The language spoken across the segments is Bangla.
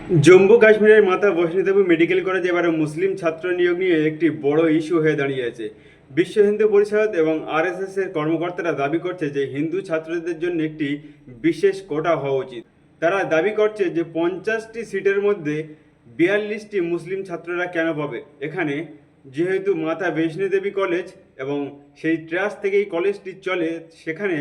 জম্মু কাশ্মীরের মাতা বৈষ্ণো দেবী মেডিকেল কলেজে এবারে মুসলিম ছাত্র নিয়োগ নিয়ে একটি বড় ইস্যু হয়ে দাঁড়িয়েছে। বিশ্ব হিন্দু পরিষদ এবং আরএসএস এর কর্মকর্তারা দাবি করছে যে হিন্দু ছাত্রদের জন্য একটি বিশেষ কোটা হওয়া উচিত। তারা দাবি করছে যে 50টি সিটের মধ্যে 42টি মুসলিম ছাত্ররা কেন পাবে। এখানে যেহেতু মাতা বৈষ্ণো দেবী কলেজ এবং সেই ট্রাস্ট থেকেই কলেজটি চলে, সেখানে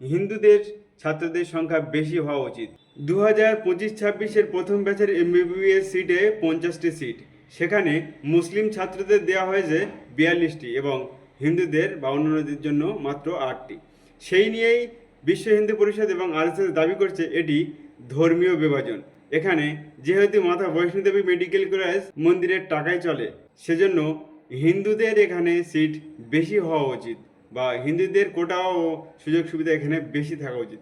হিন্দুদের ছাত্রদের সংখ্যা বেশি হওয়া উচিত। 2025-26-এর প্রথম ব্যাচের এমবিবিএস সিটে 50টি সিট, সেখানে মুসলিম ছাত্রদের দেওয়া হয়েছে 42টি এবং হিন্দুদের বা অন্যান্যদের জন্য মাত্র 8টি। সেই নিয়েই বিশ্ব হিন্দু পরিষদ এবং আরএসএস দাবি করছে এটি ধর্মীয় বিভাজন। এখানে যেহেতু মাতা বৈষ্ণো দেবী মেডিকেল কলেজ মন্দিরের টাকায় চলে, সেজন্য হিন্দুদের এখানে সিট বেশি হওয়া উচিত বা হিন্দুদের কোটা ও সুযোগ সুবিধা এখানে বেশি থাকা উচিত।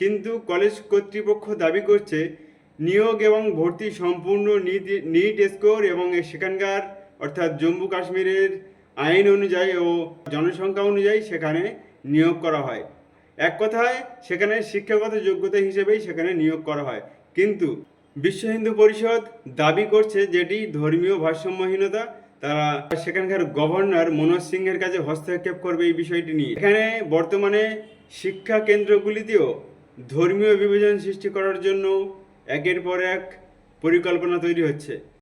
কিন্তু কলেজ কর্তৃপক্ষ দাবি করছে নিয়োগ এবং ভর্তি সম্পূর্ণ নিট স্কোর এবং সেখানকার অর্থাৎ জম্মু কাশ্মীরের আইন অনুযায়ী ও জনসংখ্যা অনুযায়ী সেখানে নিয়োগ করা হয়। এক কথায় সেখানে শিক্ষাগত যোগ্যতা হিসেবেই সেখানে নিয়োগ করা হয়। কিন্তু বিশ্ব হিন্দু পরিষদ দাবি করছে যেটি ধর্মীয় ভারসাম্যহীনতা। তারা সেখানকার গভর্নর মনোজ সিংহের কাছে হস্তক্ষেপ করবে এই বিষয়টি নিয়ে। এখানে বর্তমানে শিক্ষা কেন্দ্রগুলিতেও ধর্মীয় বিভাজন সৃষ্টি করার জন্য একের পর এক পরিকল্পনা তৈরি হচ্ছে।